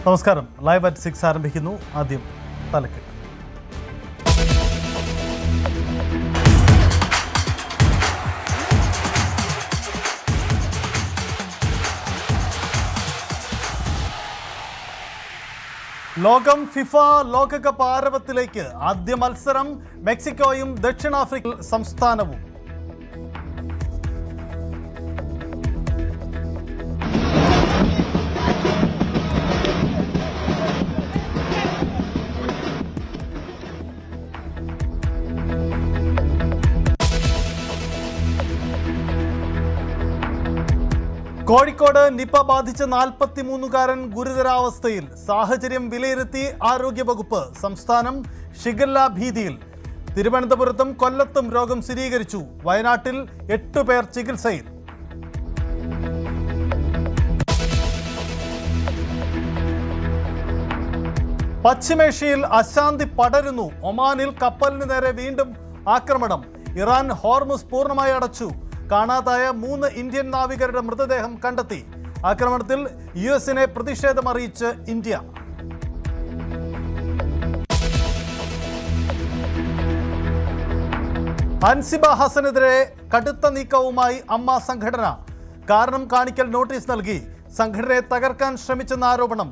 നമസ്കാരം. Live at 6 ആരംഭിക്കുന്നു. ആദ്യം തലക്കെട്ട്. ലോകം ഫിഫ ലോകകപ്പ് ആരവത്തിലേക്ക്. ആദ്യ മത്സരം മെക്സിക്കോയും ദക്ഷിണാഫ്രിക്ക സംസ്ഥാനവും. കോഴിക്കോട് നിപ ബാധിച്ച 43-കാരൻ ഗുരുതരാവസ്ഥയിൽ. സാഹചര്യം വിലയിരുത്തി ആരോഗ്യവകുപ്പ്. സംസ്ഥാനം ഷിഗല്ല ഭീതിയിൽ. തിരുവനന്തപുരത്തും കൊല്ലത്തും രോഗം സ്ഥിരീകരിച്ചു. വയനാട്ടിൽ 8 പേർ ചികിത്സയിൽ. പശ്ചിമേഷ്യയിൽ അശാന്തി പടരുന്നു. ഒമാനിൽ കപ്പലിന് നേരെ വീണ്ടും ആക്രമണം. ഇറാൻ ഹോർമുസ് പൂർണ്ണമായി അടച്ചു. കാണാതായ 3 ഇന്ത്യൻ നാവികരുടെ മൃതദേഹം കണ്ടെത്തി. ആക്രമണത്തിൽ യുഎസിനെ പ്രതിഷേധമറിയിച്ച് ഇന്ത്യ. അൻസിബ ഹസനെതിരെ കടുത്ത നീക്കവുമായി അമ്മ സംഘടന. കാരണം കാണിക്കൽ നോട്ടീസ് നൽകി. സംഘടനയെ തകർക്കാൻ ശ്രമിച്ചെന്ന ആരോപണം.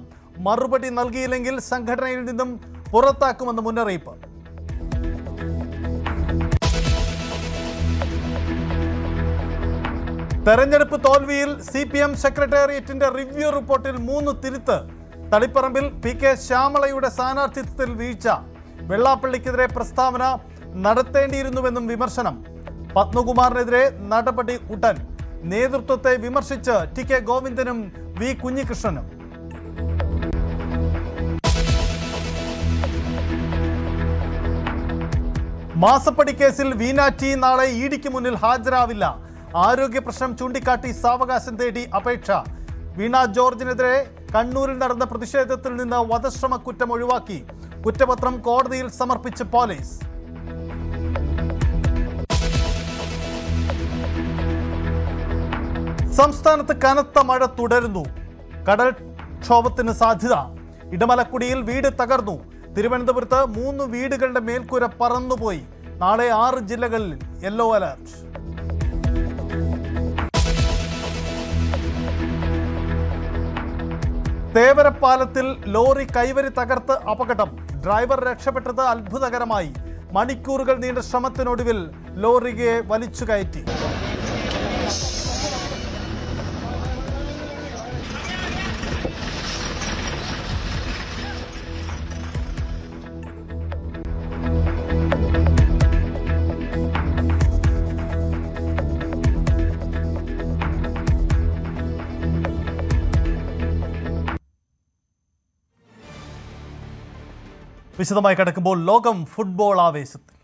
മറുപടി നൽകിയില്ലെങ്കിൽ സംഘടനയിൽ നിന്നും പുറത്താക്കുമെന്ന് മുന്നറിയിപ്പ്. തെരഞ്ഞെടുപ്പ് തോൽവിയിൽ CPM സെക്രട്ടേറിയറ്റിന്റെ റിവ്യൂ റിപ്പോർട്ടിൽ 3 തിരുത്ത്. തളിപ്പറമ്പിൽ PK ശ്യാമളയുടെ സ്ഥാനാർത്ഥിത്വത്തിൽ വീഴ്ച. വെള്ളാപ്പള്ളിക്കെതിരെ പ്രസ്താവന നടത്തേണ്ടിയിരുന്നുവെന്നും വിമർശനം. പത്മകുമാറിനെതിരെ നടപടി ഉടൻ. നേതൃത്വത്തെ വിമർശിച്ച് TK ഗോവിന്ദനും V കുഞ്ഞികൃഷ്ണനും. മാസപ്പടി കേസിൽ വീണ ടി നാളെ ഇഡിക്ക് മുന്നിൽ ഹാജരാവില്ല. ആരോഗ്യ പ്രശ്നം ചൂണ്ടിക്കാട്ടി സാവകാശം തേടി അപേക്ഷ. വീണ ജോർജിനെതിരെ കണ്ണൂരിൽ നടന്ന പ്രതിഷേധത്തിൽ നിന്ന് വധശ്രമ കുറ്റം ഒഴിവാക്കി. കുറ്റപത്രം കോടതിയിൽ സമർപ്പിച്ച് പോലീസ്. സംസ്ഥാനത്ത് കനത്ത മഴ തുടരുന്നു. കടൽക്ഷോഭത്തിന് സാധ്യത. ഇടമലക്കുടിയിൽ വീട് തകർന്നു. തിരുവനന്തപുരത്ത് 3 വീടുകളുടെ മേൽക്കൂര പറന്നുപോയി. നാളെ 6 ജില്ലകളിൽ യെല്ലോ അലർട്ട്. തേവരപ്പാലത്തിൽ ലോറി കൈവരി തകർത്ത് അപകടം. ഡ്രൈവർ രക്ഷപ്പെട്ടത് അത്ഭുതകരമായി. മണിക്കൂറുകൾ നീണ്ട ശ്രമത്തിനൊടുവിൽ ലോറിയെ വലിച്ചു കയറ്റി. വിശദമായി കിടക്കുമ്പോൾ ലോകം ഫുട്ബോൾ ആവേശത്തിൽ.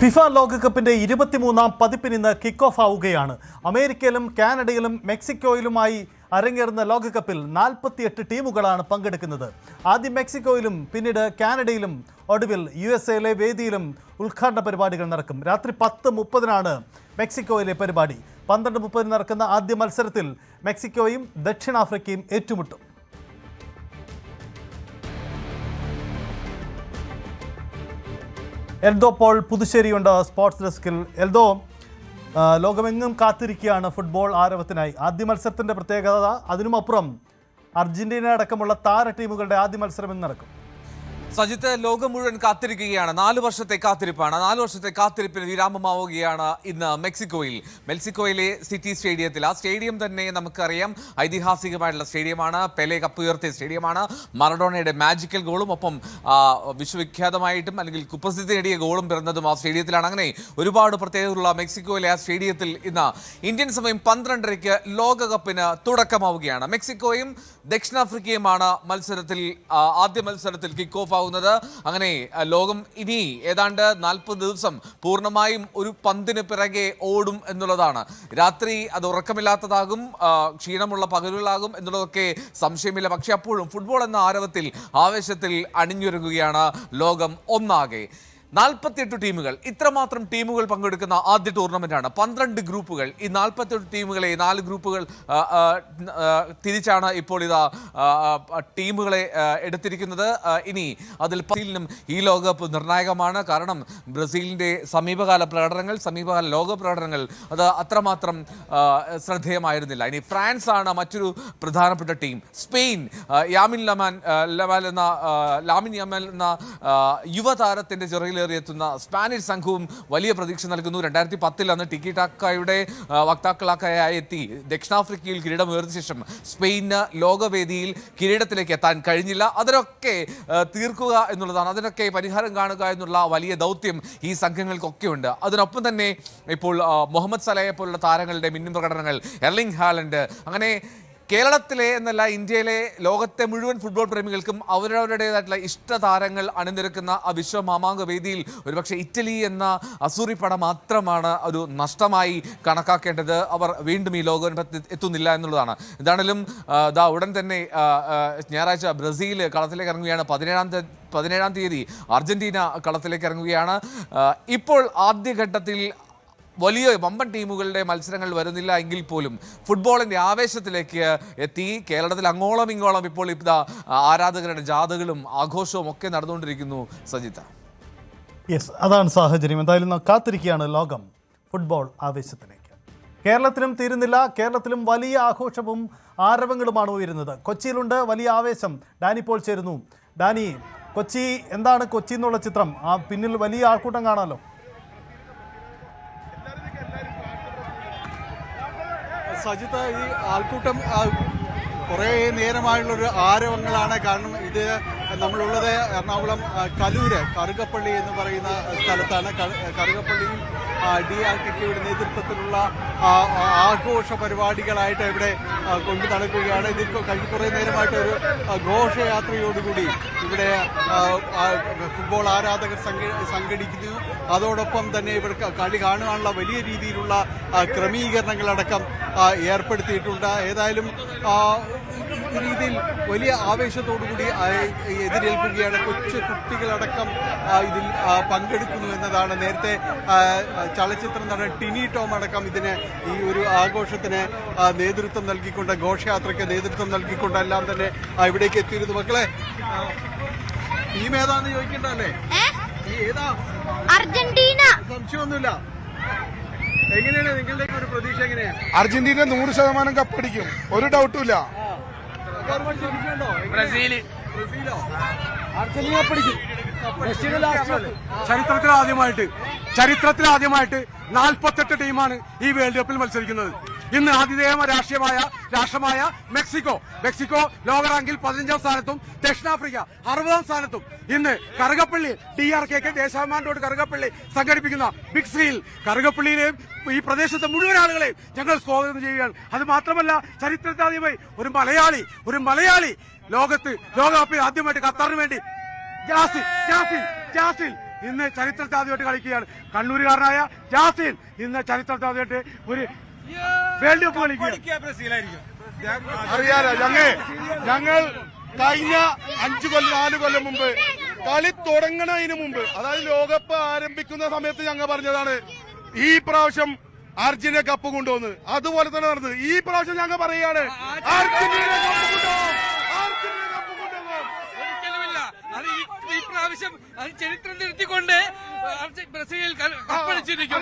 ഫിഫ ലോകകപ്പിന്റെ 23ാം പതിപ്പിന് ഇന്ന് കിക്ക് ഓഫ് ആവുകയാണ്. അമേരിക്കയിലും കാനഡയിലും മെക്സിക്കോയിലുമായി അരങ്ങേറുന്ന ലോകകപ്പിൽ 48 ടീമുകളാണ് പങ്കെടുക്കുന്നത്. ആദ്യം മെക്സിക്കോയിലും പിന്നീട് കാനഡയിലും ഒടുവിൽ USA വേദിയിലും ഉദ്ഘാടന പരിപാടികൾ നടക്കും. രാത്രി 10:30 മെക്സിക്കോയിലെ പരിപാടി. 12:30 നടക്കുന്ന ആദ്യ മത്സരത്തിൽ മെക്സിക്കോയും ദക്ഷിണാഫ്രിക്കയും ഏറ്റുമുട്ടും. എൽദോ പോൾ പുതുശ്ശേരിയുണ്ട് സ്പോർട്സ് ഡെസ്കിൽ. എൽദോ, ലോകമെങ്ങും കാത്തിരിക്കുകയാണ് ഫുട്ബോൾ ആരവത്തിനായി. ആദ്യ മത്സരത്തിൻ്റെ പ്രത്യേകത, അതിനുമപ്പുറം അർജന്റീന അടക്കമുള്ള താര ടീമുകളുടെ ആദ്യ മത്സരം ഇന്ന് നടക്കും. സജിത്ത്, ലോകം മുഴുവൻ കാത്തിരിക്കുകയാണ്. 4 വർഷത്തെ കാത്തിരിപ്പാണ്. 4 വർഷത്തെ കാത്തിരിപ്പിന് വിരാമമാവുകയാണ് ഇന്ന് മെക്സിക്കോയിലെ സിറ്റി സ്റ്റേഡിയത്തിൽ. ആ സ്റ്റേഡിയം തന്നെ നമുക്കറിയാം ഐതിഹാസികമായിട്ടുള്ള സ്റ്റേഡിയമാണ്. പെലെ കപ്പ് ഉയർത്തിയ സ്റ്റേഡിയമാണ്. മറഡോണയുടെ മാജിക്കൽ ഗോളും ഒപ്പം വിശ്വവിഖ്യാതമായിട്ടും അല്ലെങ്കിൽ കുപ്രസിദ്ധി നേടിയ ഗോളും പിറന്നതും ആ സ്റ്റേഡിയത്തിലാണ്. അങ്ങനെ ഒരുപാട് പ്രത്യേകതയുള്ള മെക്സിക്കോയിലെ ആ സ്റ്റേഡിയത്തിൽ ഇന്ന് ഇന്ത്യൻ സമയം 12:30 ലോകകപ്പിന് തുടക്കമാവുകയാണ്. മെക്സിക്കോയും ദക്ഷിണാഫ്രിക്കയുമാണ് ആദ്യ മത്സരത്തിൽ കിക്ക് ഓഫ് സാധ്യമാവുന്നത്. അങ്ങനെ ലോകം ഇനി ഏതാണ്ട് 40 ദിവസം പൂർണ്ണമായും ഒരു പന്തിന് പിറകെ ഓടും എന്നുള്ളതാണ്. രാത്രി അത് ഉറക്കമില്ലാത്തതാകും, ക്ഷീണമുള്ള പകലുകളാകും എന്നുള്ളതൊക്കെ സംശയമില്ല. പക്ഷെ അപ്പോഴും ഫുട്ബോൾ എന്ന ആരവത്തിൽ ആവേശത്തിൽ അണിഞ്ഞൊരുങ്ങുകയാണ് ലോകം ഒന്നാകെ. 48 ടീമുകൾ, ഇത്രമാത്രം ടീമുകൾ പങ്കെടുക്കുന്ന ആദ്യ ടൂർണമെന്റാണ്. 12 ഗ്രൂപ്പുകൾ. ഈ 48 ടീമുകളെ 4 ഗ്രൂപ്പുകൾ തിരിച്ചാണ് ഇപ്പോൾ ഇതാ ടീമുകളെ എടുത്തിരിക്കുന്നത്. ഇനി അതിൽ ബ്രസീലിനും ഈ ലോകകപ്പ് നിർണായകമാണ്. കാരണം ബ്രസീലിൻ്റെ സമീപകാല ലോക പ്രകടനങ്ങൾ അത് അത്രമാത്രം ശ്രദ്ധേയമായിരുന്നില്ല. ഇനി ഫ്രാൻസ് ആണ് മറ്റൊരു പ്രധാനപ്പെട്ട ടീം. സ്പെയിൻ ലാമിൻ യമാൽ എന്ന യുവതാരത്തിൻ്റെ ചെറിയ എത്തുന്ന സ്പാനിഷ് സംഘവും വലിയ പ്രതീക്ഷ നൽകുന്നു. 2010 അന്ന് ടിക്കി ടാക്കയുടെ വക്താക്കളായി എത്തി ദക്ഷിണാഫ്രിക്കയിൽ കിരീടമുയർത്തിയ ശേഷം സ്പെയിന് ലോകവേദിയിൽ കിരീടത്തിലേക്ക് എത്താൻ കഴിഞ്ഞില്ല. അതിനൊക്കെ തീർക്കുക എന്നുള്ളതാണ്, അതിനൊക്കെ പരിഹാരം കാണുക എന്നുള്ള വലിയ ദൗത്യം ഈ സംഘങ്ങൾക്കൊക്കെ ഉണ്ട്. അതിനൊപ്പം തന്നെ ഇപ്പോൾ മുഹമ്മദ് സലയെ പോലുള്ള താരങ്ങളുടെ മിന്നും പ്രകടനങ്ങൾ, എർലിംഗ് ഹാലൻഡ്, അങ്ങനെ കേരളത്തിലെ എന്നല്ല ഇന്ത്യയിലെ ലോകത്തെ മുഴുവൻ ഫുട്ബോൾ പ്രേമികൾക്കും അവരവരുടേതായിട്ടുള്ള ഇഷ്ടതാരങ്ങൾ അണിനിരക്കുന്ന ആ വിശ്വമാമാങ്ക വേദിയിൽ ഒരുപക്ഷെ ഇറ്റലി എന്ന അസൂറിപ്പട മാത്രമാണ് ഒരു നഷ്ടമായി കണക്കാക്കേണ്ടത്. അവർ വീണ്ടും ഈ ലോകകപ്പിൽ എത്തുന്നില്ല എന്നുള്ളതാണ്. എന്താണെങ്കിലും ഉടൻ തന്നെ ഞായറാഴ്ച ബ്രസീൽ കളത്തിലേക്ക് ഇറങ്ങുകയാണ്. 17-ാം തീയതി അർജന്റീന കളത്തിലേക്ക് ഇറങ്ങുകയാണ്. ഇപ്പോൾ ആദ്യഘട്ടത്തിൽ വലിയ വമ്പൻ ടീമുകളുടെ മത്സരങ്ങൾ വരുന്നില്ല എങ്കിൽ പോലും ഫുട്ബോളിൻ്റെ ആവേശത്തിലേക്ക് എത്തി. കേരളത്തിൽ അങ്ങോളം ഇങ്ങോളം ഇപ്പോൾ ആരാധകരുടെ ജാഥകളും ആഘോഷവും ഒക്കെ നടന്നുകൊണ്ടിരിക്കുന്നു. സജിത, യെസ്, അതാണ് സാഹചര്യം. എന്തായാലും കാത്തിരിക്കുകയാണ് ലോകം ഫുട്ബോൾ ആവേശത്തിലേക്ക്. കേരളത്തിലും തീരുന്നില്ല. കേരളത്തിലും വലിയ ആഘോഷവും ആരവങ്ങളുമാണ് ഉയരുന്നത്. കൊച്ചിയിലുണ്ട് വലിയ ആവേശം. ഡാനി പോൾ ചേരുന്നു. ഡാനി, കൊച്ചി എന്താണ് കൊച്ചി എന്നുള്ള ചിത്രം? ആ പിന്നിൽ വലിയ ആൾക്കൂട്ടം കാണാമല്ലോ. സജിത്ത്, ഈ ആൾക്കൂട്ടം കുറേ നേരമായുള്ളൊരു ആരവങ്ങളാണ്. കാരണം ഇത് നമ്മളുള്ളത് എറണാകുളം കറുകപ്പള്ളി എന്ന് പറയുന്ന സ്ഥലത്താണ്. കറുകപ്പള്ളിയിൽ DRKയുടെ നേതൃത്വത്തിലുള്ള ആഘോഷ പരിപാടികളായിട്ട് ഇവിടെ കൊണ്ടു നടക്കുകയാണ്. ഇതിൽ കഴിഞ്ഞ കുറേ നേരമായിട്ട് ഒരു ഘോഷയാത്രയോടുകൂടി ഇവിടെ ഫുട്ബോൾ ആരാധകർ സംഘടിക്കുന്നു. അതോടൊപ്പം തന്നെ ഇവിടെ കളി കാണുവാനുള്ള വലിയ രീതിയിലുള്ള ക്രമീകരണങ്ങളടക്കം ഏർപ്പെടുത്തിയിട്ടുണ്ട്. ഏതായാലും ഈ രീതിയിൽ വലിയ ആവേശത്തോടുകൂടി എതിരേൽക്കുകയാണ്. കൊച്ചു കുട്ടികളടക്കം ഇതിൽ പങ്കെടുക്കുന്നു എന്നതാണ്. നേരത്തെ ചലച്ചിത്ര നടൻ ടിനി ടോം അടക്കം ഇതിന് ഈ ഒരു ആഘോഷത്തിന് നേതൃത്വം നൽകിക്കൊണ്ട്, ഘോഷയാത്രയ്ക്ക് നേതൃത്വം നൽകിക്കൊണ്ടെല്ലാം തന്നെ ഇവിടേക്ക് എത്തിയിരുന്നു. മക്കളെ, ടീം ഏതാന്ന് ചോദിക്കണ്ടല്ലേ? ഏതാ? അർജന്റീന. സംശയമൊന്നുമില്ല. എങ്ങനെയാണ് നിങ്ങളുടെ ഒരു പ്രതീക്ഷ? എങ്ങനെയാണ്? അർജന്റീന 100% കപ്പടിക്കും, ഒരു ഡൗട്ടും ഇല്ല. ബ്രസീലോ? അർജന്റീന പഠിക്കും. ചരിത്രത്തിലാദ്യമായിട്ട് 48 ടീമാണ് ഈ വേൾഡ് കപ്പിൽ മത്സരിക്കുന്നത്. ഇന്ന് ആതിഥേയ രാഷ്ട്രമായ മെക്സിക്കോ ലോക റാങ്കിൽ 15ാം സ്ഥാനത്തും ദക്ഷിണാഫ്രിക്ക 60ാം സ്ഥാനത്തും. ഇന്ന് കറുകപ്പള്ളി DRK ദേശാഭിമാൻ റോഡ് കറുകപ്പള്ളി സംഘടിപ്പിക്കുന്ന ബിഗ് സ്ക്രീനിൽ കറുകപ്പള്ളിയിലെയും ഈ പ്രദേശത്തെ മുഴുവൻ ആളുകളെയും ഞങ്ങൾ സ്വാഗതം ചെയ്യുകയാണ്. അത് മാത്രമല്ല, ചരിത്രത്തിലാദ്യമായി ഒരു മലയാളി ലോകകപ്പിൽ ആദ്യമായിട്ട് ഖത്തറിന് വേണ്ടി ജാസിൽ ഇന്ന് ചരിത്രത്തിൽ ആദ്യമായിട്ട് കളിക്കുകയാണ്. കണ്ണൂരുകാരനായ ജാസിൽ ഇന്ന് ചരിത്രത്തിൽ ആദ്യമായിട്ട് ഒരു വേൾഡ് കപ്പ് കളിക്കുക. അറിയാലോ, ഞങ്ങൾ കഴിഞ്ഞ 4 കൊല്ലം മുമ്പ് കളി തുടങ്ങണതിന് മുമ്പ്, അതായത് ലോകകപ്പ് ആരംഭിക്കുന്ന സമയത്ത് ഞങ്ങൾ പറഞ്ഞതാണ് ഈ പ്രാവശ്യം അർജന്റീന കപ്പ് കൊണ്ടുവന്ന്. അതുപോലെ തന്നെ നടന്നത്. ഈ പ്രാവശ്യം ഞങ്ങൾ പറയുകയാണ് അർജന്റീന കപ്പ് കൊണ്ടുപോകും. അത് ഈ പ്രാവശ്യം അത് ചരിത്രം നിർത്തിക്കൊണ്ട് ബ്രസീൽ കപ്പടിച്ചിരിക്കും.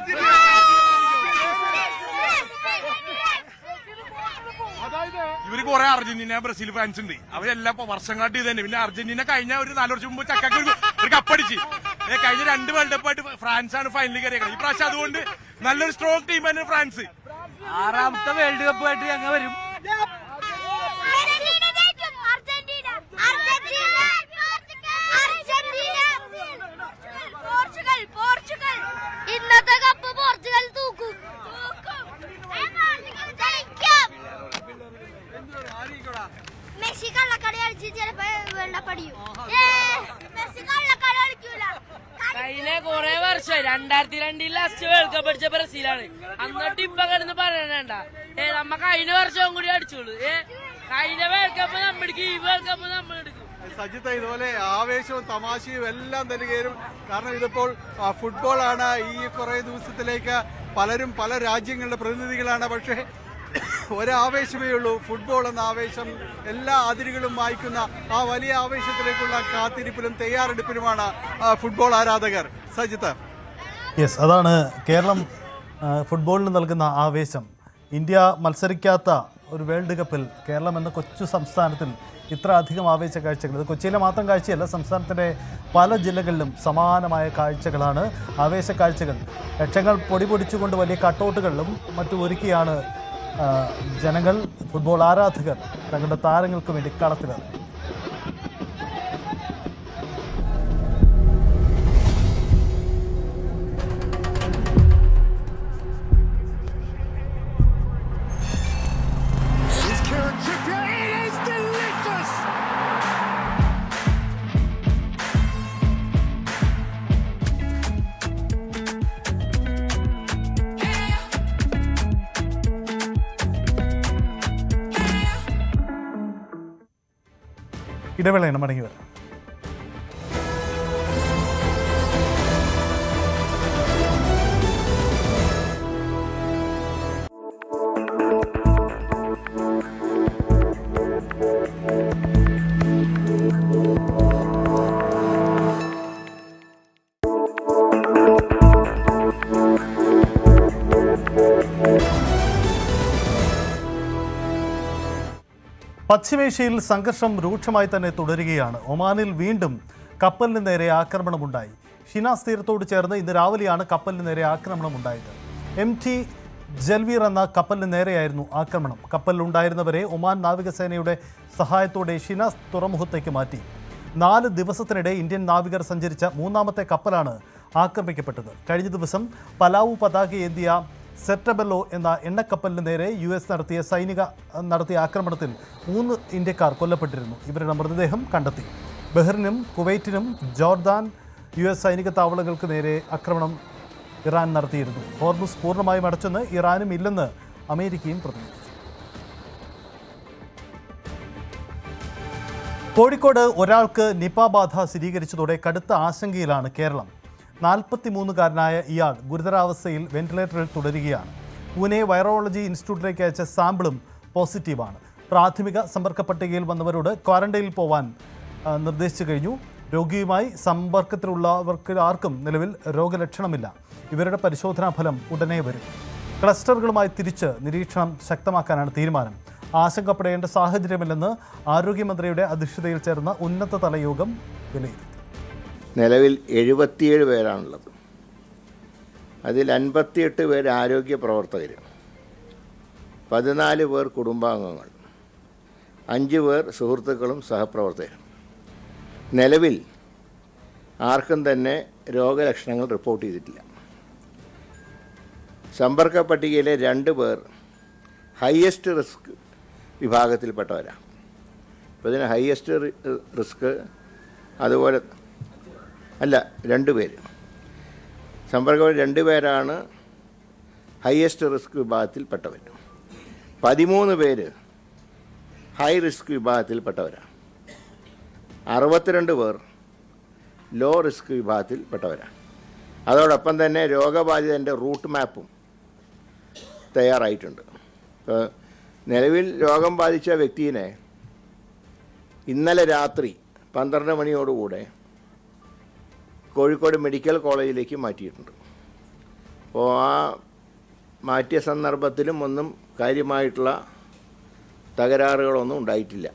ഇവര് കുറെ അർജന്റീന ബ്രസീൽ ഫാൻസ് ഉണ്ട്. അവരെല്ലാം ഇപ്പൊ വർഷങ്ങളായിട്ട് ഇത് തന്നെ. പിന്നെ അർജന്റീന കഴിഞ്ഞ ഒരു 4 വർഷം മുമ്പ് ചക്കക്ക് ഒരു കപ്പടിച്ച്. കഴിഞ്ഞ 2 വേൾഡ് കപ്പ് ആയിട്ട് ഫ്രാൻസ് ആണ് ഫൈനലിൽ കയറിയത്. ഈ പ്രാവശ്യം അതുകൊണ്ട് നല്ലൊരു സ്ട്രോങ് ടീം തന്നെ ഫ്രാൻസ്. 6ാമത്തെ വേൾഡ് കപ്പ് ആയിട്ട് ഞങ്ങൾ വരും. ഇന്നത്തെ കപ്പ് പോർച്ചുഗൽ തൂക്കും. മെസ്സി കള്ളക്കടി കളിച്ച് ചിലപ്പോ വെള്ളപ്പടിയും. മെസ്സി കള്ളക്കളി കളിക്കൂല. കഴിഞ്ഞ കുറെ വർഷം 2002 ലാസ്റ്റ് വേൾഡ് കപ്പ് അടിച്ച ബ്രസീലാണ്. എന്നിട്ട് ഇപ്പൊ കിടന്ന് പറയണേണ്ട നമ്മ കഴിഞ്ഞ വർഷവും കൂടി അടിച്ചോളൂ. കഴിഞ്ഞ വേൾഡ് കപ്പ് നമ്മളെടുക്കും, ഈ വേൾഡ് കപ്പ് നമ്മളെടുക്കും. സജിത്ത്, ഇതുപോലെ ആവേശവും തമാശയും എല്ലാം തന്നെ കയറും. കാരണം ഇതിപ്പോൾ ഫുട്ബോളാണ്. ഈ കുറെ ദിവസത്തിലേക്ക് പലരും പല രാജ്യങ്ങളുടെ പ്രതിനിധികളാണ്. പക്ഷേ ഒരാവേശമേ ഉള്ളൂ, ഫുട്ബോൾ എന്ന ആവേശം. എല്ലാ അതിരുകളും വായിക്കുന്ന ആ വലിയ ആവേശത്തിലേക്കുള്ള കാത്തിരിപ്പിലും തയ്യാറെടുപ്പിലുമാണ് ഫുട്ബോൾ ആരാധകർ. സജിത്ത്, യെസ്, അതാണ് കേരളം ഫുട്ബോളിന് നൽകുന്ന ആവേശം. ഇന്ത്യ മത്സരിക്കാത്ത ഒരു വേൾഡ് കപ്പിൽ കേരളം എന്ന കൊച്ചു സംസ്ഥാനത്തിൽ ഇത്ര അധികം ആവേശ കാഴ്ചകൾ, ഇത് കൊച്ചിയിലെ മാത്രം കാഴ്ചയല്ല, സംസ്ഥാനത്തിൻ്റെ പല ജില്ലകളിലും സമാനമായ കാഴ്ചകളാണ്, ആവേശ കാഴ്ചകൾ. ലക്ഷങ്ങൾ പൊടി പൊടിച്ചുകൊണ്ട് വലിയ കട്ടൗട്ടുകളിലും മറ്റും ഒരുക്കിയാണ് ജനങ്ങൾ, ഫുട്ബോൾ ആരാധകർ തങ്ങളുടെ താരങ്ങൾക്ക് വേണ്ടി കളത്തിലിറങ്ങി. ഇടവേളയാണ്, മടങ്ങി വരാം. പശ്ചിമേഷ്യയിൽ സംഘർഷം രൂക്ഷമായി തന്നെ തുടരുകയാണ്. ഒമാനിൽ വീണ്ടും കപ്പലിന് നേരെ ആക്രമണമുണ്ടായി. ഷിനാസ് തീരത്തോട് ചേർന്ന് ഇന്ന് രാവിലെയാണ് കപ്പലിന് നേരെ ആക്രമണമുണ്ടായത്. MT ജൽവീർ എന്ന കപ്പലിന് നേരെയായിരുന്നു ആക്രമണം. കപ്പലിലുണ്ടായിരുന്നവരെ ഒമാൻ നാവികസേനയുടെ സഹായത്തോടെ ഷിനാസ് തുറമുഖത്തേക്ക് മാറ്റി. 4 ദിവസത്തിനിടെ ഇന്ത്യൻ നാവികർ സഞ്ചരിച്ച 3ാമത്തെ കപ്പലാണ് ആക്രമിക്കപ്പെട്ടത്. കഴിഞ്ഞ ദിവസം പലാവു പതാകയേന്തിയ സെറ്റബെല്ലോ എന്ന എണ്ണക്കപ്പലിന് നേരെ US നടത്തിയ ആക്രമണത്തിൽ 3 ഇന്ത്യക്കാർ കൊല്ലപ്പെട്ടിരുന്നു. ഇവരുടെ മൃതദേഹം കണ്ടെത്തി. ബഹ്റിനും കുവൈറ്റിനും ജോർദാൻ US സൈനിക താവളങ്ങൾക്ക് നേരെ ആക്രമണം ഇറാൻ നടത്തിയിരുന്നു. ഹോർമുസ് പൂർണ്ണമായും അടച്ചെന്ന് ഇറാനും ഇല്ലെന്ന് അമേരിക്കയും പ്രതികരിച്ചു. കോഴിക്കോട് ഒരാൾക്ക് നിപ ബാധ സ്ഥിരീകരിച്ചതോടെ കടുത്ത ആശങ്കയിലാണ് കേരളം. 43-കാരനായ ഇയാൾ ഗുരുതരാവസ്ഥയിൽ വെന്റിലേറ്ററിൽ തുടരുകയാണ്. പൂനെ വൈറോളജി ഇൻസ്റ്റിറ്റ്യൂട്ടിലേക്ക് അയച്ച സാമ്പിളും പോസിറ്റീവാണ്. പ്രാഥമിക സമ്പർക്ക പട്ടികയിൽ വന്നവരോട് ക്വാറന്റൈനിൽ പോവാൻ നിർദ്ദേശിച്ചു കഴിഞ്ഞു. രോഗിയുമായി സമ്പർക്കത്തിലുള്ളവർക്ക് ആർക്കും നിലവിൽ രോഗലക്ഷണമില്ല. ഇവരുടെ പരിശോധനാ ഫലം ഉടനെ വരും. ക്ലസ്റ്ററുകളുമായി തിരിച്ച് നിരീക്ഷണം ശക്തമാക്കാനാണ് തീരുമാനം. ആശങ്കപ്പെടേണ്ട സാഹചര്യമില്ലെന്ന് ആരോഗ്യമന്ത്രിയുടെ അധ്യക്ഷതയിൽ ചേർന്ന ഉന്നതതല യോഗം വിലയിരുത്തി. നിലവിൽ 77 പേരാണുള്ളത്. അതിൽ 58 പേര് ആരോഗ്യ പ്രവർത്തകർ, 14 പേർ കുടുംബാംഗങ്ങൾ, 5 പേർ സുഹൃത്തുക്കളും സഹപ്രവർത്തകരും. നിലവിൽ ആർക്കും തന്നെ രോഗലക്ഷണങ്ങൾ റിപ്പോർട്ട് ചെയ്തിട്ടില്ല. സമ്പർക്ക പട്ടികയിലെ 2 പേർ ഹയസ്റ്റ് റിസ്ക് വിഭാഗത്തിൽപ്പെട്ടവരാണ്. അപ്പോൾ ഇതിന് ഹയസ്റ്റ് റിസ്ക്, അതുപോലെ അല്ല 2 പേര് സമ്പർക്കം 2 പേരാണ് ഹയസ്റ്റ് റിസ്ക് വിഭാഗത്തിൽപ്പെട്ടവർ. 13 പേര് ഹൈ റിസ്ക് വിഭാഗത്തിൽപ്പെട്ടവരാണ്. 62 പേർ ലോ റിസ്ക് വിഭാഗത്തിൽപ്പെട്ടവരാണ്. അതോടൊപ്പം തന്നെ രോഗബാധിതൻ്റെ റൂട്ട് മാപ്പും തയ്യാറായിട്ടുണ്ട്. ഇപ്പോൾ നിലവിൽ രോഗം ബാധിച്ച വ്യക്തിയെ ഇന്നലെ രാത്രി 12 മണിയോടുകൂടെ കോഴിക്കോട് മെഡിക്കൽ കോളേജിലേക്ക് മാറ്റിയിട്ടുണ്ട്. അപ്പോൾ ആ മാറ്റിയ സന്ദർഭത്തിലും ഒന്നും കാര്യമായിട്ടുള്ള തകരാറുകളൊന്നും ഉണ്ടായിട്ടില്ല.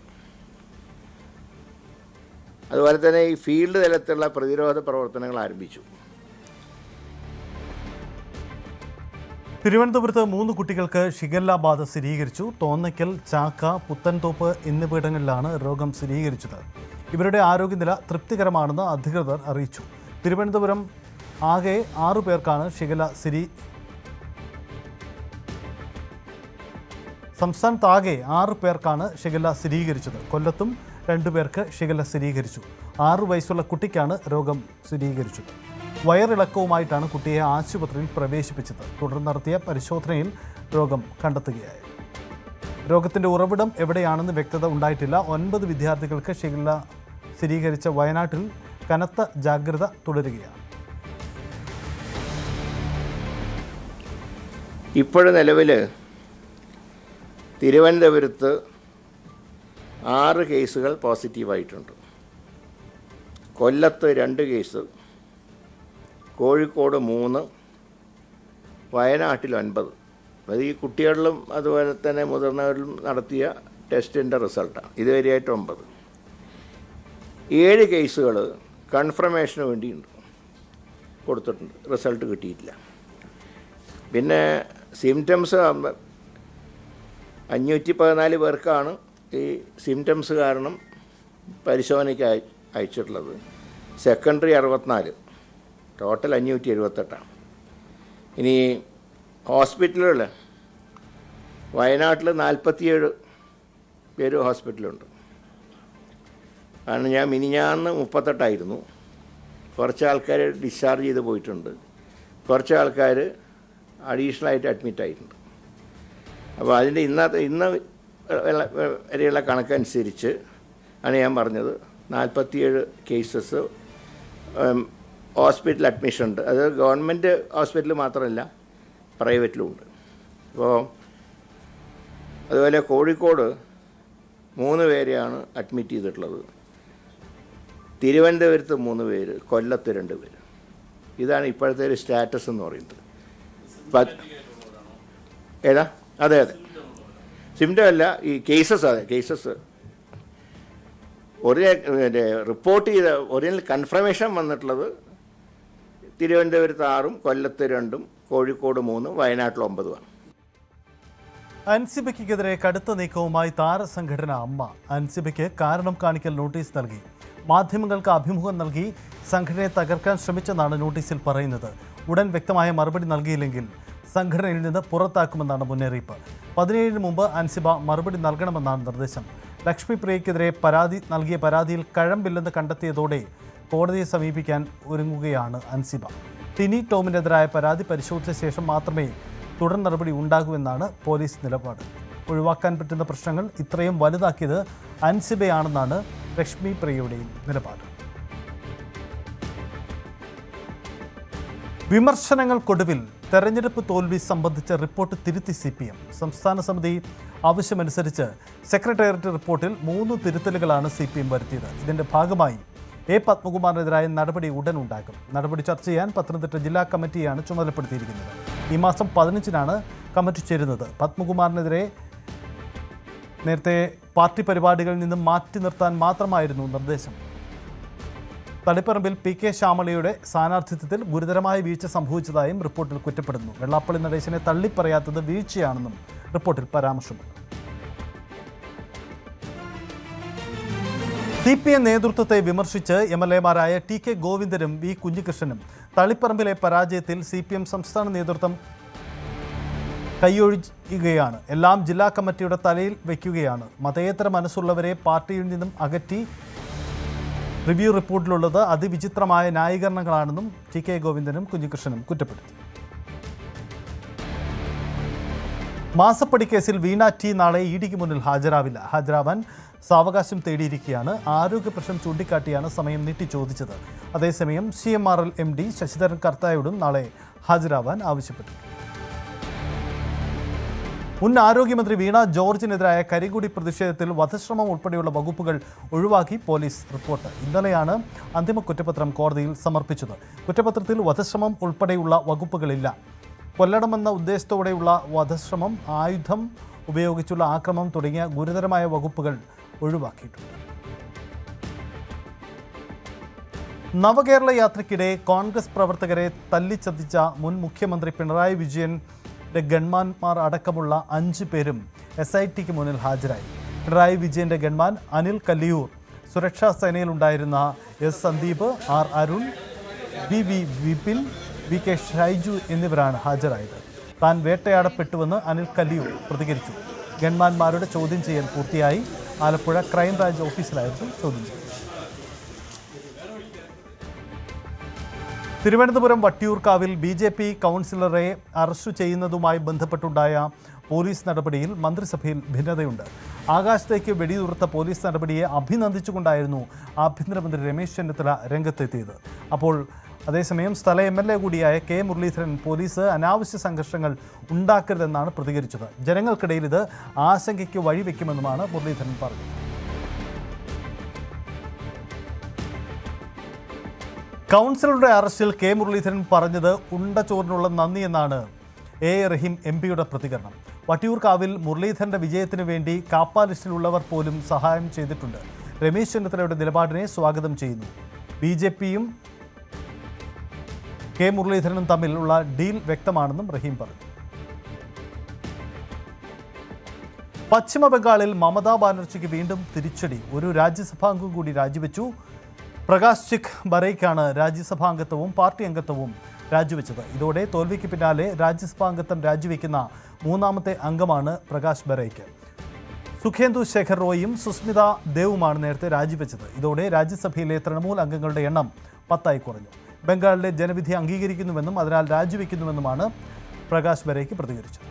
അതുപോലെ തന്നെ ഈ ഫീൽഡ് തലത്തിലുള്ള പ്രതിരോധ പ്രവർത്തനങ്ങൾ ആരംഭിച്ചു. തിരുവനന്തപുരത്ത് 3 കുട്ടികൾക്ക് ഷിഗല്ല ബാധ സ്ഥിരീകരിച്ചു. തോന്നയ്ക്കൽ, ചാക്ക, പുത്തൻതോപ്പ് എന്നിവിടങ്ങളിലാണ് രോഗം സ്ഥിരീകരിച്ചത്. ഇവരുടെ ആരോഗ്യനില തൃപ്തികരമാണെന്ന് അധികൃതർ അറിയിച്ചു. തിരുവനന്തപുരം ആകെ 6 പേർക്കാണ് ഷിഗല്ല സംസ്ഥാനത്താകെ 6 പേർക്കാണ് ഷിഗല്ല സ്ഥിരീകരിച്ചത്. കൊല്ലത്തും 2 പേർക്ക് ഷിഗല്ല സ്ഥിരീകരിച്ചു. 6 വയസ്സുള്ള കുട്ടിക്കാണ് രോഗം സ്ഥിരീകരിച്ചത്. വയറിളക്കവുമായിട്ടാണ് കുട്ടിയെ ആശുപത്രിയിൽ പ്രവേശിപ്പിച്ചത്. തുടർന്ന് നടത്തിയ പരിശോധനയിൽ രോഗം കണ്ടെത്തുകയായിരുന്നു. രോഗത്തിൻ്റെ ഉറവിടം എവിടെയാണെന്ന് വ്യക്തത ഉണ്ടായിട്ടില്ല. 9 വിദ്യാർത്ഥികൾക്ക് ഷിഗല്ല സ്ഥിരീകരിച്ച വയനാട്ടിൽ കനത്ത ജാഗ്രത തുടരുകയാണ്. ഇപ്പോഴും നിലവിൽ തിരുവനന്തപുരത്ത് 6 കേസുകൾ പോസിറ്റീവായിട്ടുണ്ട്. കൊല്ലത്ത് 2 കേസ്, കോഴിക്കോട് 3, വയനാട്ടിൽ 9. അത് ഈ കുട്ടികളിലും അതുപോലെ തന്നെ മുതിർന്നവരിലും നടത്തിയ ടെസ്റ്റിൻ്റെ റിസൾട്ടാണ്. ഇതുവരെയായിട്ട് 9. 7 കേസുകൾ കൺഫർമേഷന് വേണ്ടിയുണ്ട് കൊടുത്തിട്ടുണ്ട്, റിസൾട്ട് കിട്ടിയിട്ടില്ല. പിന്നെ സിംറ്റംസ് 514 പേർക്കാണ് ഈ സിംറ്റംസ് കാരണം പരിശോധനയ്ക്ക് അയച്ചിട്ടുള്ളത്. Secondary 64, total 578. ഇനി ഹോസ്പിറ്റലുകൾ വയനാട്ടിൽ 47 പേര് ഹോസ്പിറ്റലുണ്ട്. കാരണം ഞാൻ മിനിഞ്ഞാന്ന് 38 കുറച്ച് ആൾക്കാർ ഡിസ്ചാർജ് ചെയ്ത് പോയിട്ടുണ്ട്, കുറച്ച് ആൾക്കാർ അഡീഷണലായിട്ട് അഡ്മിറ്റ് ആയിട്ടുണ്ട്. അപ്പോൾ അതിൻ്റെ ഇന്ന് വരെയുള്ള കണക്കനുസരിച്ച് ആണ് ഞാൻ പറഞ്ഞത് 47 കേസസ് ഹോസ്പിറ്റൽ അഡ്മിഷൻ ഉണ്ട്. അത് ഗവൺമെൻറ് ഹോസ്പിറ്റൽ മാത്രമല്ല, പ്രൈവറ്റിലും ഉണ്ട്. അപ്പോൾ അതുപോലെ കോഴിക്കോട് 3 പേരെയാണ് അഡ്മിറ്റ് ചെയ്തിട്ടുള്ളത്. തിരുവനന്തപുരത്ത് 3 പേര്, കൊല്ലത്ത് 2 പേര്. ഇതാണ് ഇപ്പോഴത്തെ ഒരു സ്റ്റാറ്റസ് എന്ന് പറയുന്നത്. ഏതാ? അതെ, സിംറ്റം അല്ല, ഈ കേസസ്. അതെ, കേസസ് റിപ്പോർട്ട് ചെയ്ത ഒറിജിനൽ കൺഫർമേഷൻ വന്നിട്ടുള്ളത് തിരുവനന്തപുരത്ത് 6, കൊല്ലത്ത് 2, കോഴിക്കോട് 3, വയനാട്ടിൽ 9. അൻസിബയ്ക്കെതിരെ കടുത്ത നീക്കവുമായി താരസംഘടന അമ്മ. അൻസിബയ്ക്ക് കാരണം കാണിക്കൽ നോട്ടീസ് നൽകി. മാധ്യമങ്ങൾക്ക് അഭിമുഖം നൽകി സംഘടനയെ തകർക്കാൻ ശ്രമിച്ചെന്നാണ് നോട്ടീസിൽ പറയുന്നത്. ഉടൻ വ്യക്തമായ മറുപടി നൽകിയില്ലെങ്കിൽ സംഘടനയിൽ നിന്ന് പുറത്താക്കുമെന്നാണ് മുന്നറിയിപ്പ്. 17 മുമ്പ് അൻസിബ മറുപടി നൽകണമെന്നാണ് നിർദ്ദേശം. ലക്ഷ്മി പ്രിയയ്ക്കെതിരെ നൽകിയ പരാതിയിൽ കഴമ്പില്ലെന്ന് കണ്ടെത്തിയതോടെ കോടതിയെ സമീപിക്കാൻ ഒരുങ്ങുകയാണ് അൻസിബ. ടിനി ടോമിനെതിരായ പരാതി പരിശോധിച്ച ശേഷം മാത്രമേ തുടർ നടപടി ഉണ്ടാകൂ പോലീസ് നിലപാട്. ഒഴിവാക്കാൻ പറ്റുന്ന പ്രശ്നങ്ങൾ ഇത്രയും വലുതാക്കിയത് അൻസിബയാണെന്നാണ് ലക്ഷ്മി പ്രിയയുടെയും നിലപാട്. വിമർശനങ്ങൾക്കൊടുവിൽ തെരഞ്ഞെടുപ്പ് തോൽവി സംബന്ധിച്ച റിപ്പോർട്ട് തിരുത്തി CPM. സംസ്ഥാന സമിതി ആവശ്യമനുസരിച്ച് സെക്രട്ടേറിയറ്റ് റിപ്പോർട്ടിൽ 3 തിരുത്തലുകളാണ് CPM വരുത്തിയത്. ഇതിന്റെ ഭാഗമായി A. പത്മകുമാറിനെതിരായ നടപടി ഉടൻ ഉണ്ടാകും. നടപടി ചർച്ച ചെയ്യാൻ പത്തനംതിട്ട ജില്ലാ കമ്മിറ്റിയാണ് ചുമതലപ്പെടുത്തിയിരിക്കുന്നത്. ഈ മാസം 15-നാണ് കമ്മിറ്റി ചേരുന്നത്. പത്മകുമാറിനെതിരെ നേരത്തെ പാർട്ടി പരിപാടികളിൽ നിന്നും മാറ്റി നിർത്താൻ മാത്രമായിരുന്നു നിർദ്ദേശം. തളിപ്പറമ്പിൽ PK ശ്യാമളയുടെ സ്ഥാനാർത്ഥിത്വത്തിൽ ഗുരുതരമായ വീഴ്ച സംഭവിച്ചതായും റിപ്പോർട്ടിൽ കുറ്റപ്പെടുന്നു. വെള്ളാപ്പള്ളി നടേശനെ തള്ളിപ്പറയാത്തത് വീഴ്ചയാണെന്നും റിപ്പോർട്ടിൽ പരാമർശമുണ്ട്. CPM നേതൃത്വത്തെ വിമർശിച്ച് MLA-മാരായ TK ഗോവിന്ദനും V കുഞ്ഞികൃഷ്ണനും തളിപ്പറമ്പിലെ പരാജയത്തിൽ CPM സംസ്ഥാന നേതൃത്വം കൈയൊഴിയുകയാണ്. എല്ലാം ജില്ലാ കമ്മിറ്റിയുടെ തലയിൽ വയ്ക്കുകയാണ്. മതേതര മനസ്സുള്ളവരെ പാർട്ടിയിൽ നിന്നും അകറ്റി റിവ്യൂ റിപ്പോർട്ടിലുള്ളത് അതിവിചിത്രമായ ന്യായീകരണങ്ങളാണെന്നും TK ഗോവിന്ദനും കുഞ്ഞികൃഷ്ണനും കുറ്റപ്പെടുത്തി. മാസപ്പടി കേസിൽ വീണ T നാളെ EDക്ക് മുന്നിൽ ഹാജരാവില്ല. ഹാജരാവാൻ സാവകാശം തേടിയിരിക്കുകയാണ്. ആരോഗ്യ പ്രശ്നം ചൂണ്ടിക്കാട്ടിയാണ് സമയം നീട്ടി ചോദിച്ചത്. അതേസമയം CMRL MD ശശിധരൻ കർത്തായോടും നാളെ ഹാജരാവാൻ ആവശ്യപ്പെട്ടു. മുൻ ആരോഗ്യമന്ത്രി വീണ ജോർജിനെതിരായ കരിങ്കൊടി പ്രതിഷേധത്തിൽ വധശ്രമം ഉൾപ്പെടെയുള്ള വകുപ്പുകൾ ഒഴിവാക്കി പോലീസ് റിപ്പോർട്ട്. ഇന്നലെയാണ് അന്തിമ കുറ്റപത്രം കോടതിയിൽ സമർപ്പിച്ചത്. കുറ്റപത്രത്തിൽ വധശ്രമം ഉൾപ്പെടെയുള്ള വകുപ്പുകളില്ല. കൊല്ലണമെന്ന ഉദ്ദേശത്തോടെയുള്ള വധശ്രമം, ആയുധം ഉപയോഗിച്ചുള്ള ആക്രമണം തുടങ്ങിയ ഗുരുതരമായ വകുപ്പുകൾ ഒഴിവാക്കിയിട്ടുണ്ട്. നവകേരള യാത്രയ്ക്കിടെ കോൺഗ്രസ് പ്രവർത്തകരെ തല്ലിച്ചതച്ച മുൻ മുഖ്യമന്ത്രി പിണറായി വിജയന്റെ ഗൺമാൻമാർ അടക്കമുള്ള 5 പേരും SITക്ക് മുന്നിൽ ഹാജരായി. പിണറായി വിജയന്റെ ഗൺമാൻ അനിൽ കല്ലിയൂർ, സുരക്ഷാ സേനയിലുണ്ടായിരുന്ന S Sandeep, R Arun, VV Vipin, VK Shaiju എന്നിവരാണ് ഹാജരായത്. താൻ വേട്ടയാടപ്പെട്ടുവെന്ന് അനിൽ കല്ലിയൂർ പ്രതികരിച്ചു. ഗൺമാൻമാരുടെ ചോദ്യം ചെയ്യൽ പൂർത്തിയായി. ആലപ്പുഴ ക്രൈംബ്രാഞ്ച് ഓഫീസിലായിരുന്നു ചോദ്യം ചെയ്യൽ. തിരുവനന്തപുരം വട്ടിയൂർക്കാവിൽ BJP കൗൺസിലറെ അറസ്റ്റ് ചെയ്യുന്നതുമായി ബന്ധപ്പെട്ടുണ്ടായ പോലീസ് നടപടിയിൽ മന്ത്രിസഭയിൽ ഭിന്നതയുണ്ട്. ആകാശത്തേക്ക് വെടിയുതിർത്ത പോലീസ് നടപടിയെ അഭിനന്ദിച്ചുകൊണ്ടായിരുന്നു ആഭ്യന്തരമന്ത്രി രമേശ് ചെന്നിത്തല രംഗത്തെത്തിയത്. അപ്പോൾ അതേസമയം സ്ഥല MLA കൂടിയായ K. മുരളീധരൻ പോലീസ് അനാവശ്യ സംഘർഷങ്ങൾ ഉണ്ടാക്കരുതെന്നാണ് പ്രതികരിച്ചത്. ജനങ്ങൾക്കിടയിൽ ഇത് ആശങ്കയ്ക്ക് വഴിവെക്കുമെന്നുമാണ് മുരളീധരൻ പറഞ്ഞത്. കൗൺസിലറുടെ അറസ്റ്റിൽ K. മുരളീധരൻ പറഞ്ഞത് ഉണ്ട ചോറിനുള്ള നന്ദി എന്നാണ് A. റഹീം MP-യുടെ പ്രതികരണം. വട്ടിയൂർക്കാവിൽ മുരളീധരന്റെ വിജയത്തിന് വേണ്ടി കാപ്പ ലിസ്റ്റിലുള്ളവർ പോലും സഹായം ചെയ്തിട്ടുണ്ട്. രമേശ് ചെന്നിത്തലയുടെ നിലപാടിനെ സ്വാഗതം ചെയ്യുന്നു. BJPയും K. മുരളീധരനും തമ്മിലുള്ള ഡീൽ വ്യക്തമാണെന്നും റഹീം പറഞ്ഞു. പശ്ചിമ ബംഗാളിൽ മമതാ ബാനർജിക്ക് വീണ്ടും തിരിച്ചടി. ഒരു രാജ്യസഭാംഗം കൂടി രാജിവെച്ചു. പ്രകാശ് ചിക് ബറയ്ക്കാണ് രാജ്യസഭാംഗത്വവും പാർട്ടി അംഗത്വവും രാജിവെച്ചത്. ഇതോടെ തോൽവിക്ക് പിന്നാലെ രാജ്യസഭാംഗത്വം രാജിവെക്കുന്ന മൂന്നാമത്തെ അംഗമാണ് പ്രകാശ് ബറയ്ക്ക്. സുഖേന്ദു ശേഖർ റോയും സുസ്മിത ദേവുമാണ് നേരത്തെ രാജിവെച്ചത്. ഇതോടെ രാജ്യസഭയിലെ തൃണമൂൽ അംഗങ്ങളുടെ എണ്ണം 10 കുറഞ്ഞു. ബംഗാളിലെ ജനവിധി അംഗീകരിക്കുന്നുവെന്നും അതിനാൽ രാജിവെക്കുന്നുവെന്നുമാണ് പ്രകാശ് ബറയ്ക്ക് പ്രതികരിച്ചത്.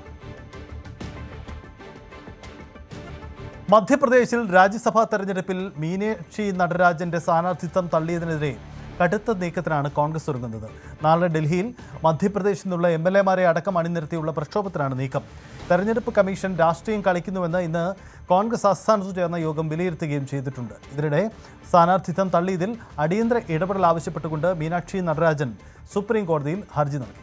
മധ്യപ്രദേശിൽ രാജ്യസഭാ തെരഞ്ഞെടുപ്പിൽ മീനാക്ഷി നടരാജന്റെ സ്ഥാനാർത്ഥിത്വം തള്ളിയതിനെതിരെ കടുത്ത നീക്കത്തിനാണ് കോൺഗ്രസ് ഒരുങ്ങുന്നത്. നാളെ ഡൽഹിയിൽ മധ്യപ്രദേശിൽ നിന്നുള്ള MLA-മാരെ അടക്കം അണിനിരത്തിയുള്ള പ്രക്ഷോഭത്തിനാണ് നീക്കം. തെരഞ്ഞെടുപ്പ് കമ്മീഷൻ രാഷ്ട്രീയം കളിക്കുന്നുവെന്ന് ഇന്ന് കോൺഗ്രസ് ആസ്ഥാനത്ത് ചേർന്ന യോഗം വിലയിരുത്തുകയും ചെയ്തിട്ടുണ്ട്. ഇതിനിടെ സ്ഥാനാർത്ഥിത്വം തള്ളിയതിൽ അടിയന്തര ഇടപെടൽ ആവശ്യപ്പെട്ടുകൊണ്ട് മീനാക്ഷി നടരാജൻ സുപ്രീം കോടതിയിൽ ഹർജി നൽകി.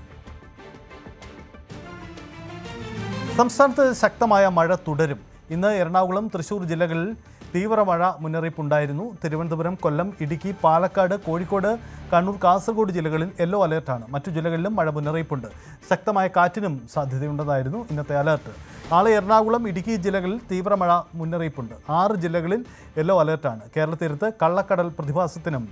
സംസ്ഥാനത്ത് ശക്തമായ മഴ തുടരും. ഇന്ന് എറണാകുളം, തൃശൂർ ജില്ലകളിൽ തീവ്ര മഴ മുന്നറിയിപ്പുണ്ടായിരുന്നു. തിരുവനന്തപുരം, കൊല്ലം, ഇടുക്കി, പാലക്കാട്, കോഴിക്കോട്, കണ്ണൂർ, കാസർഗോഡ് ജില്ലകളിൽ യെല്ലോ അലേർട്ടാണ്. മറ്റു ജില്ലകളിലും മഴ മുന്നറിയിപ്പുണ്ട്. ശക്തമായ കാറ്റിനും സാധ്യതയുണ്ടെന്നായിരുന്നു ഇന്നത്തെ അലേർട്ട്. നാളെ എറണാകുളം, ഇടുക്കി ജില്ലകളിൽ തീവ്ര മഴ മുന്നറിയിപ്പുണ്ട്. 6 ജില്ലകളിൽ യെല്ലോ അലേർട്ടാണ്. കേരളതീരത്ത് കള്ളക്കടൽ പ്രതിഭാസത്തിനും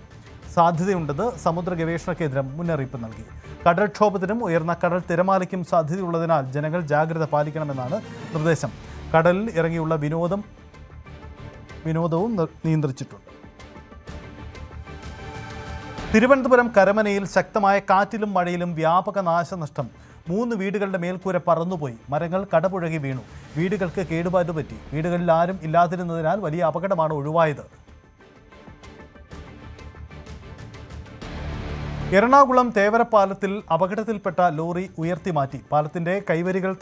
സാധ്യതയുണ്ടെന്ന് സമുദ്ര ഗവേഷണ കേന്ദ്രം മുന്നറിയിപ്പ് നൽകി. കടൽക്ഷോഭത്തിനും ഉയർന്ന കടൽ തിരമാലയ്ക്കും സാധ്യതയുള്ളതിനാൽ ജനങ്ങൾ ജാഗ്രത പാലിക്കണമെന്നാണ് നിർദ്ദേശം. കടലിൽ ഇറങ്ങിയുള്ള വിനോദവും നിയന്ത്രിച്ചിട്ടുണ്ട്. തിരുവനന്തപുരം കരമനയിൽ ശക്തമായ കാറ്റിലും മഴയിലും വ്യാപക നാശനഷ്ടം. 3 വീടുകളുടെ മേൽക്കൂര പറന്നുപോയി. മരങ്ങൾ കടപുഴകി വീണു. വീടുകൾക്ക് കേടുപാട് പറ്റി. വീടുകളിൽ ആരും ഇല്ലാതിരുന്നതിനാൽ വലിയ അപകടമാണ് ഒഴിവായത്. എറണാകുളം തേവരപ്പാലത്തിൽ അപകടത്തിൽപ്പെട്ട ലോറി ഉയർത്തി മാറ്റി. പാലത്തിന്റെ കൈവരികൾ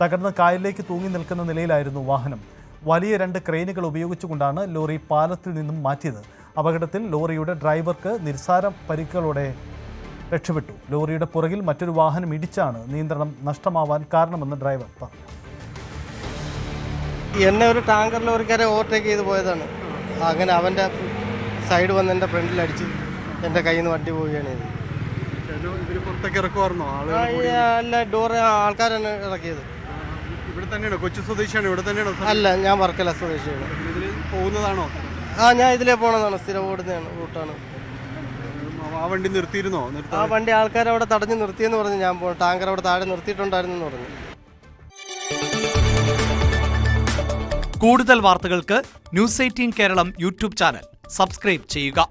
തകർന്ന് കായലിലേക്ക് തൂങ്ങി നിൽക്കുന്ന നിലയിലായിരുന്നു വാഹനം. വലിയ 2 ക്രെയിനുകൾ ഉപയോഗിച്ചുകൊണ്ടാണ് ലോറി പാലത്തിൽ നിന്നും മാറ്റിയത്. അപകടത്തിൽ ലോറിയുടെ ഡ്രൈവർക്ക് നിസ്സാര പരിക്കുകളോടെ രക്ഷപ്പെട്ടു. ലോറിയുടെ പുറകിൽ മറ്റൊരു വാഹനം ഇടിച്ചാണ് നിയന്ത്രണം നഷ്ടമാവാൻ കാരണമെന്ന് ഡ്രൈവർ പറഞ്ഞു. എന്നെ ഒരു ടാങ്കർ ലോറിക്കാരെ ഓവർടേക്ക് ചെയ്ത് പോയതാണ്. അങ്ങനെ അവൻ്റെ സൈഡ് വന്ന് എൻ്റെ ഫ്രണ്ടിലടിച്ച് എൻ്റെ കയ്യിൽ നിന്ന് വണ്ടി പോവുകയാണ് ചെയ്തത്. പുറത്തേക്ക് ഇറക്കുമായിരുന്നോ? അല്ല, ഡോറ് ആൾക്കാരാണ് ഇറക്കിയത്. ഇവിടെ തന്നെയാണോ? കൊച്ചി സ്വദേശിയാണോ? ഇവിടെ തന്നെയാണോ? അല്ല, ഞാൻ വർക്കല സ്വദേശിയാണ്. ഇതിൽ പോകുന്നതാണോ? ഞാൻ ഇതിലേ പോണതാണ്. സ്ഥിരം ഓടുന്നതാണ് റൂട്ടാണ്. ആ വണ്ടി നിർത്തിയിരുന്നോ? ആ വണ്ടി ആൾക്കാർ അവിടെ തടഞ്ഞ് നിർത്തിയെന്ന് പറഞ്ഞ് ഞാൻ ടാങ്കർ അവിടെ താഴെ നിർത്തിയിട്ടുണ്ടായിരുന്നു എന്ന് പറഞ്ഞു. കൂടുതൽ വാർത്തകൾക്ക് News 18 Keralam YouTube channel subscribe ചെയ്യുക.